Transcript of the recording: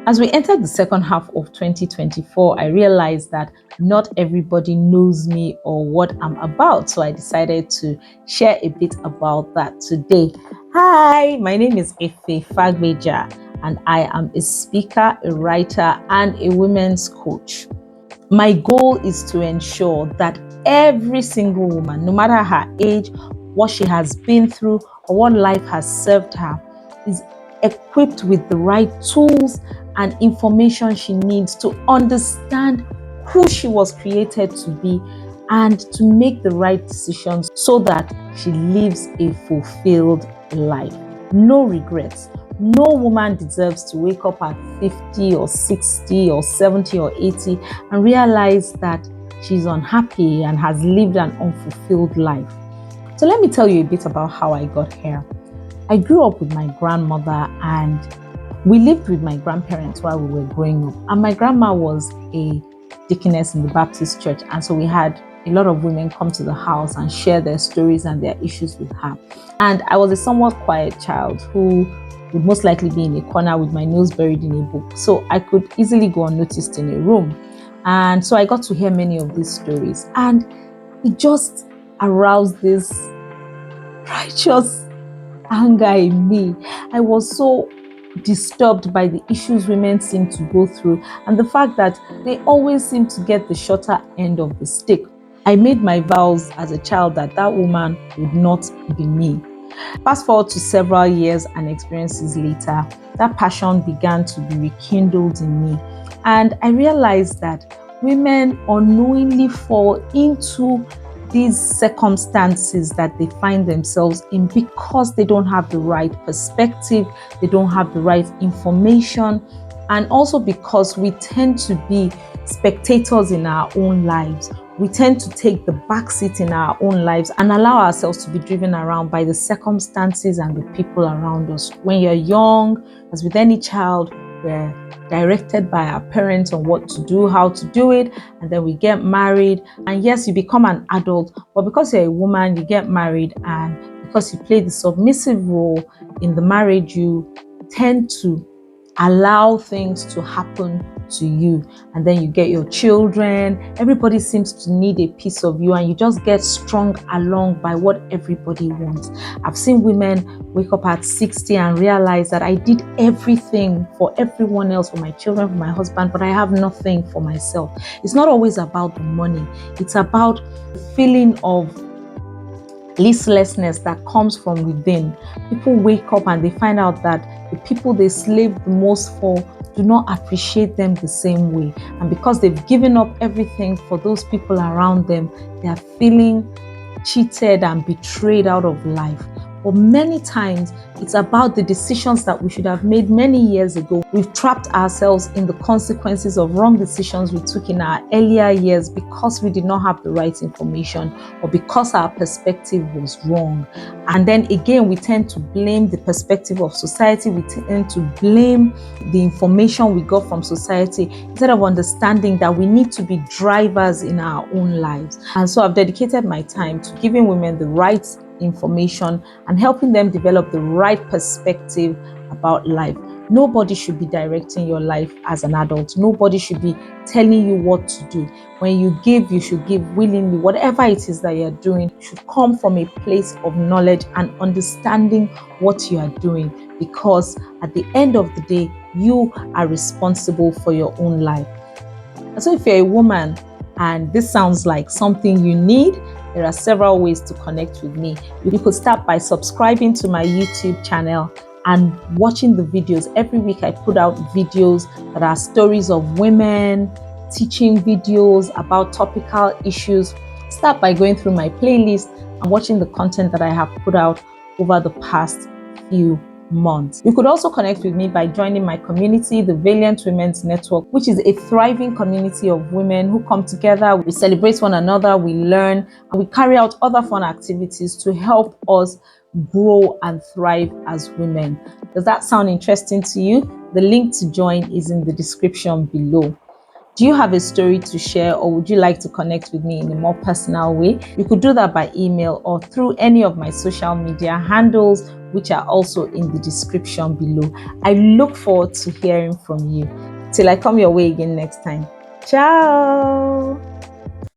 As we entered the second half of 2024, I realized that not everybody knows me or what I'm about. So I decided to share a bit about that today. Hi, my name is Fagbeja, and I am a speaker, a writer, and a women's coach. My goal is to ensure that every single woman, no matter her age, what she has been through, or what life has served her, is equipped with the right tools and information she needs to understand who she was created to be and to make the right decisions so that she lives a fulfilled life. No regrets. No woman deserves to wake up at 50 or 60 or 70 or 80 and realize that she's unhappy and has lived an unfulfilled life. So let me tell you a bit about how I got here. I grew up with my grandmother and we lived with my grandparents while we were growing up. And my grandma was a deaconess in the Baptist church. And so we had a lot of women come to the house and share their stories and their issues with her. And I was a somewhat quiet child who would most likely be in a corner with my nose buried in a book. So I could easily go unnoticed in a room. And so I got to hear many of these stories. And it just aroused this righteous anger in me. I was so disturbed by the issues women seem to go through and the fact that they always seem to get the shorter end of the stick. I made my vows as a child that that woman would not be me. Fast forward to several years and experiences later, that passion began to be rekindled in me. And I realized that women unknowingly fall into these circumstances that they find themselves in because they don't have the right perspective, they don't have the right information, and also because we tend to be spectators in our own lives. We tend to take the backseat in our own lives and allow ourselves to be driven around by the circumstances and the people around us. When you're young, as with any child, we're directed by our parents on what to do, how to do it, and then we get married. And yes, you become an adult, but because you're a woman, you get married, and because you play the submissive role in the marriage, you tend to allow things to happen to you, and then you get your children. Everybody seems to need a piece of you, and you just get strung along by what everybody wants. I've seen women wake up at 60 and realize that I did everything for everyone else, for my children, for my husband, but I have nothing for myself. It's not always about the money. It's about the feeling of listlessness that comes from within. People wake up and they find out that the people they slave the most for do not appreciate them the same way. And because they've given up everything for those people around them, they are feeling cheated and betrayed out of life. But many times, it's about the decisions that we should have made many years ago. We've trapped ourselves in the consequences of wrong decisions we took in our earlier years because we did not have the right information or because our perspective was wrong. And then again, we tend to blame the perspective of society. We tend to blame the information we got from society instead of understanding that we need to be drivers in our own lives. And so I've dedicated my time to giving women the right information and helping them develop the right perspective about life. Nobody should be directing your life as an adult. Nobody should be telling you what to do. When you give, you should give willingly. Whatever it is that you're doing should come from a place of knowledge and understanding what you are doing, because at the end of the day, you are responsible for your own life. So if you're a woman and this sounds like something you need, there are several ways to connect with me. You could start by subscribing to my YouTube channel and watching the videos. Every week I put out videos that are stories of women, teaching videos about topical issues. Start by going through my playlist and watching the content that I have put out over the past few months. You could also connect with me by joining my community, the Valiant Women's Network, which is a thriving community of women who come together. We celebrate one another, we learn, and we carry out other fun activities to help us grow and thrive as women. Does that sound interesting to you? The link to join is in the description below. Do you have a story to share, or would you like to connect with me in a more personal way? You could do that by email or through any of my social media handles, which are also in the description below. I look forward to hearing from you. Till I come your way again next time. Ciao!